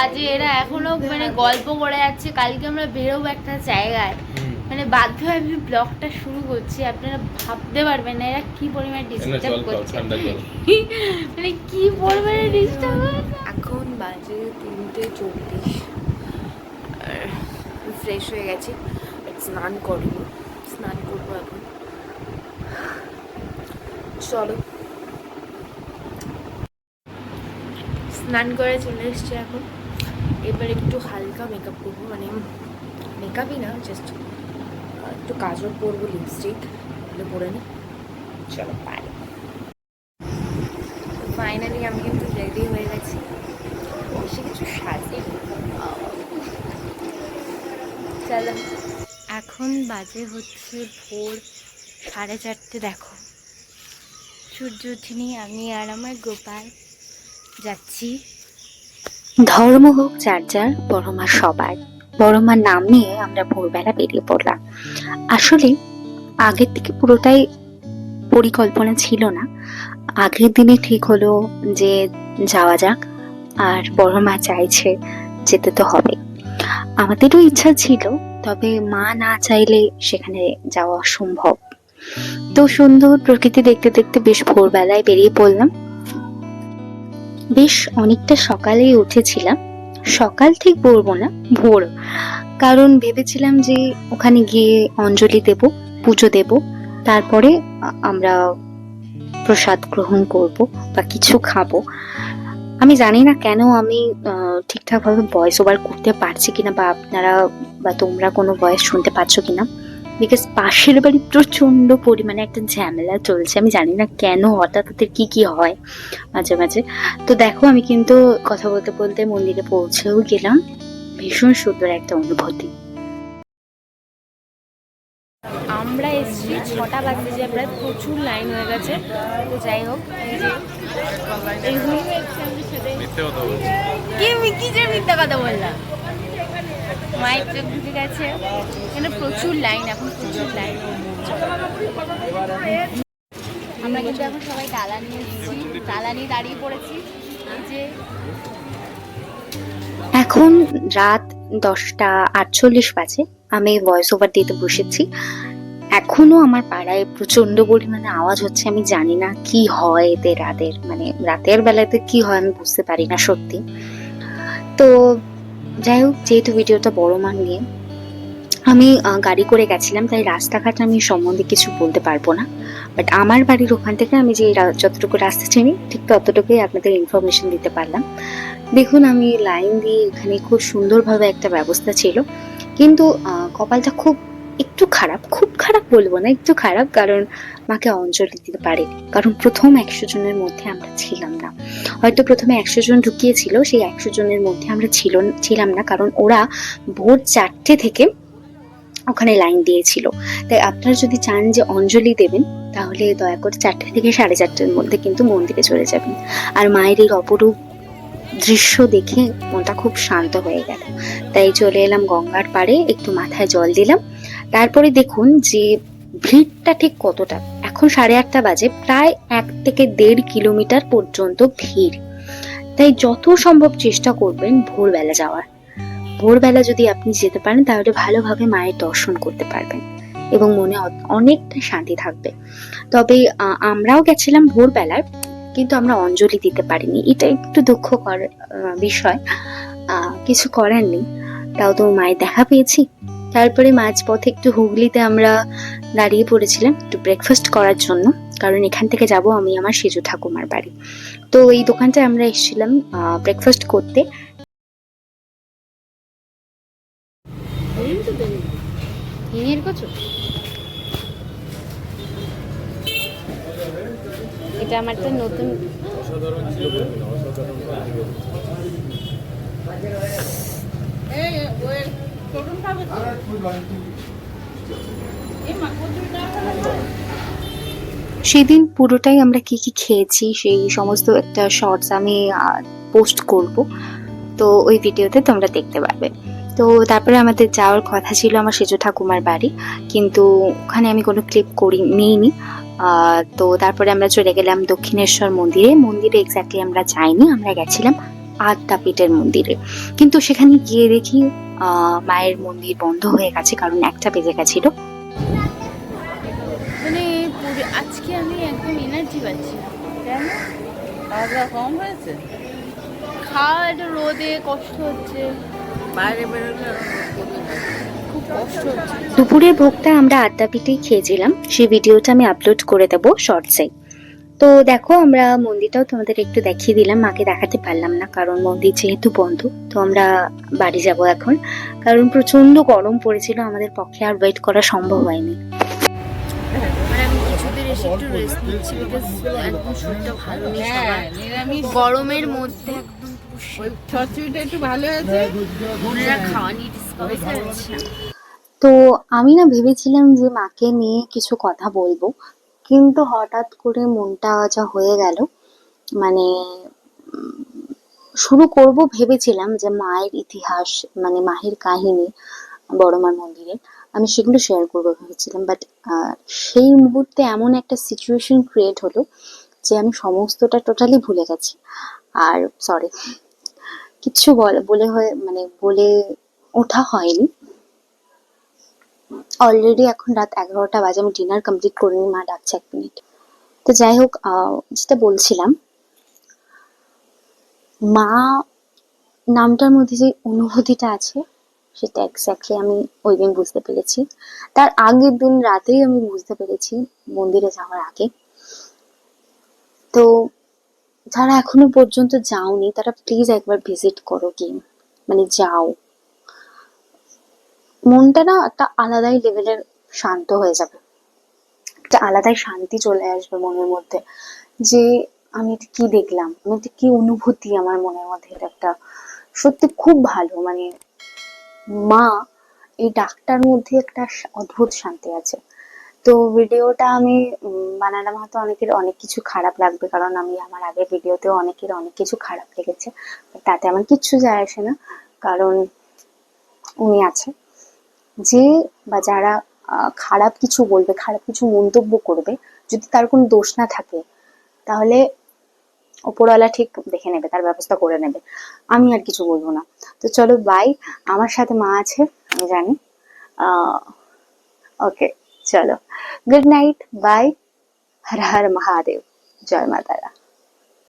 বাজে, এরা এখনো মানে গল্প করে যাচ্ছে। কালকে আমরা বেরোবো একটা জায়গায়, মানে বাধ্য হয়ে আমি ব্লগটা শুরু করছি। আপনারা ভাবতে পারবেন না এরা কি পরিমাণে ডিস্টার্ব করছে, মানে কি পরিমাণে ডিস্টার্ব। এখন বাজে 3:40, আর ফ্রেশ হয়ে গেছি, স্নান করবো এখন। চলো, স্নান করে চলে এসছি এখন। এবার একটু হালকা মেকআপ করবো, মানে মেকআপই না, জাস্ট একটু কাজল পরবো, লিপস্টিক এগুলো পরে নিই। চলো পারি। ফাইনালি আমি কিন্তু রেডি হয়ে গেছি, বেশি কিছু সাজি। চলো, এখন বাজে হচ্ছে ভোর 4:30। দেখো সূর্য ওঠেনি, আমি আর আমার গোপাল যাচ্ছি। ধর্ম হোক যার যার, বড় মা সবার। বড় মার নাম নিয়ে আমরা ভোরবেলা বেরিয়ে পড়লাম। আসলে আগের থেকে পুরোটাই পরিকল্পনা ছিল না। আগের দিনে ঠিক হলো যে যাওয়া যাক, আর বড় মা চাইছে, যেতে তো হবে। আমাদেরও ইচ্ছা ছিল, তবে মা না চাইলে সেখানে যাওয়া অসম্ভব। তো সুন্দর প্রকৃতি দেখতে দেখতে বেশ ভোরবেলায় বেরিয়ে পড়লাম। বেশ অনেকটা সকালেই উঠেছিলাম, সকাল ঠিক বলবো না, ভোর। কারণ ভেবেছিলাম যে ওখানে গিয়ে অঞ্জলি দেব, পুজো দেব, তারপরে আমরা প্রসাদ গ্রহণ করব বা কিছু খাবো। আমি জানি না কেন আমি ঠিকঠাক ভাবে ভয়েস ওভার করতে পারছি কিনা, বা আপনারা বা তোমরা কোনো ভয়েস শুনতে পাচ্ছ কিনা, বিকজ পাশের বাড়ি প্রচন্ড পরিমাণে একটা ঝামেলা চলছে। আমি জানি না কেন, হঠাৎ ওদের কি কি হয় মাঝে মাঝে। তো দেখো, আমি কিন্তু কথা বলতে বলতে মন্দিরে পৌঁছেও গেলাম। ভীষণ সুন্দর একটা অনুভূতি। আমরা এসছি 6টা বাজে, যে প্রায় প্রচুর লাইন হয়ে গেছে। তো যাই হোক, এই যে মিথ্যা কথা বললাম, মায়ের চোখ ঢুকে গেছে। এখানে প্রচুর লাইন, এখন প্রচুর লাইন। আমরা কিন্তু এখন সবাই তালা নিয়ে এসেছি, তালা নিয়ে দাঁড়িয়ে পড়েছি। এই যে এখন রাত 10:48 বাজে, আমি ভয়েস ওভার দিতে বসেছি। এখনো আমার পাড়ায় প্রচন্ড পরিমাণে আওয়াজ হচ্ছে। আমি জানি না কি হয় এতে, রাতের মানে রাতের বেলাতে কি হয় আমি বুঝতে পারি না সত্যি। তো যাই হোক, যেহেতু ভিডিওটা বড় মান নিয়ে, আমি গাড়ি করে গেছিলাম, তাই রাস্তাঘাট আমি সম্বন্ধে কিছু বলতে পারবো না। বাট আমার বাড়ির ওখান থেকে আমি যে যতটুকু রাস্তা চিনি, ঠিক ততটুকুই আপনাদের ইনফরমেশন দিতে পারলাম। দেখুন, আমি লাইন দিয়ে এখানে খুব সুন্দরভাবে একটা ব্যবস্থা ছিল, কিন্তু কপালটা খুব একটু খারাপ, খুব খারাপ বলবো না, একটু খারাপ। কারণ মাকে অঞ্জলি দিতে পারিনি, কারণ প্রথম 100 জনের মধ্যে আমরা ছিলাম না। হয়তো প্রথমে 100 জন ঢুকিয়েছিল, সেই 100 জনের মধ্যে আমরা ছিলাম না, কারণ ওরা ভোর 4টে থেকে ওখানে লাইন দিয়েছিল। তাই আপনারা যদি চান যে অঞ্জলি দেবেন, তাহলে দয়া করে 4টে থেকে 4:30টার মধ্যে কিন্তু মন্দিরে চলে যাবেন। আর মায়ের এই অপরূপ দৃশ্য দেখে মনটা খুব শান্ত হয়ে গেল। তাই চলে এলাম গঙ্গার পাড়ে, একটু মাথায় জল দিলাম। তারপরে দেখুন যে ভিড়টা ঠিক কতটা। এখন 8:30 বাজে, প্রায় 1 থেকে 1.5 কিলোমিটার পর্যন্ত ভিড়। তাই যত সম্ভব চেষ্টা করবেন ভোরবেলা যাওয়ার। ভোরবেলা যদি আপনি যেতে পারেন, তাহলে ভালোভাবে মায়ের দর্শন করতে পারবেন এবং মনে অনেকটা শান্তি থাকবে। তবে আমরাও গেছিলাম ভোরবেলার, কিন্তু আমরা অঞ্জলি দিতে পারিনি। এটা একটু দুঃখকর বিষয়, কিছু করার নেই। তাও তো মায়ের দেখা পেয়েছি। তারপরে মাঝপথে একটু হুগলিতে আমরা দাঁড়িয়ে পড়েছিলাম একটু ব্রেকফাস্ট করার জন্য, কারণ এখান থেকে যাব আমি আমার সেজু ঠাকুমার বাড়ি। তো এই দোকানটায় আমরা এসেছিলাম ব্রেকফাস্ট করতে। এটা আমার তো নতুন। সেদিন পুরোটাই আমরা কি কি খেয়েছি সেই সমস্ত একটা শর্টস আমি পোস্ট করব, তো ওই ভিডিওতে তোমরা দেখতে পারবে। তো তারপরে আমাদের যাওয়ার কথা ছিল আমার সেজু ঠাকুমার বাড়ি, কিন্তু ওখানে আমি কোনো ক্লিপ নিইনি। তো তারপরে আমরা চলে গেলাম দক্ষিণেশ্বর মন্দিরে। মন্দিরে এক্স্যাক্টলি আমরা যাইনি, আমরা গেছিলাম আদ্যাপীঠের মন্দিরে, কিন্তু সেখানে গিয়ে দেখি মায়ের মন্দির বন্ধ হয়ে গেছে, কারণ 1টা বেজে গেছিল। মানে আজকে আমি একদম এনার্জি পাচ্ছি না। কেন? খাওয়া দাওয়া কম হয়েছে, খাওয়া একটু রোদে কষ্ট হচ্ছে, বাইরে বেরোলে খুব কষ্ট হচ্ছে। দুপুরের ভোগটা আমরা আদ্যাপীঠেই খেয়েছিলাম, সেই ভিডিওটা আমি আপলোড করে দেবো শর্টসে। তো দেখো, আমরা মন্দিরটাও তোমাদের একটু দেখিয়ে দিলাম, মাকে দেখাতে পারলাম না কারণ মন্দির যেহেতু বন্ধ। তো আমরা বাড়ি যাব এখন, কারণ প্রচন্ড গরম পড়েছিল, আমাদের পক্ষে আর ওয়েট করা সম্ভব হয়নি। মানে আমি কিছুদিন এসে একটু রেস্ট নিচ্ছি, বিকজ একদম শরীরটা ভালো নেই সবার। গরমের মধ্যে একদম চচ্চড়িটা একটু ভালো হয়েছে, বোনেরা খাওয়া নিয়ে ডিসকাস করছে। তো আমি না ভেবেছিলাম যে মাকে নিয়ে কিছু কথা বলবো, কিন্তু হঠাৎ করে মনটা যা হয়ে গেল, মানে শুরু করব ভেবেছিলাম যে মায়ের ইতিহাস, মানে মায়ের কাহিনী বড় মার মন্দিরে, আমি সেগুলো শেয়ার করবো ভেবেছিলাম। বাট সেই মুহূর্তে এমন একটা সিচুয়েশন ক্রিয়েট হলো যে আমি সমস্তটা টোটালি ভুলে গেছি। আর সরি, কিচ্ছু বলে ওঠা হয়নি। অলরেডি এখন রাত 11টা বাজে, আমি ডিনার কমপ্লিট করিনি, মা ডাকছে 1 মিনিট। তো যাই হোক, যেটা বলছিলাম, মা নামটার মধ্যে যে অনুভূতিটা আছে সেটা এক্স্যাক্টলি আমি ওই দিন বুঝতে পেরেছি। তার আগের দিন রাতেই আমি বুঝতে পেরেছি, মন্দিরে যাওয়ার আগে। তো যারা এখনো পর্যন্ত যাওনি তারা প্লিজ একবার ভিজিট করো গিয়ে, মানে যাও, মনটা না একটা আলাদাই লেভেলের শান্ত হয়ে যাবে, একটা আলাদাই শান্তি চলে আসবে মনের মধ্যে, যে আমি এটা কি দেখলাম, আমি এটা কি অনুভূতি আমার মনের মধ্যে, এটা একটা সত্যি খুব ভালো, মানে মা এই ডাকটার মধ্যে একটা অদ্ভুত শান্তি আছে। তো ভিডিওটা আমি বানালাম, হয়তো অনেকের অনেক কিছু খারাপ লাগবে, কারণ আমি আমার আগের ভিডিওতেও অনেকের অনেক কিছু খারাপ লেগেছে, তাতে আমার কিচ্ছু যায় আসে না, কারণ উনি আছে যে, বা যারা খারাপ কিছু বলবে, খারাপ কিছু মন্তব্য করবে, যদি তার কোনো দোষ না থাকে তাহলে ওপরওয়ালা ঠিক দেখে নেবে, তার ব্যবস্থা করে নেবে, আমি আর কিছু বলবো না। তো চলো বাই, আমার সাথে মা আছে আমি জানি। ওকে, চলো, good night, bye, Har Har Mahadev, জয় মাতারা।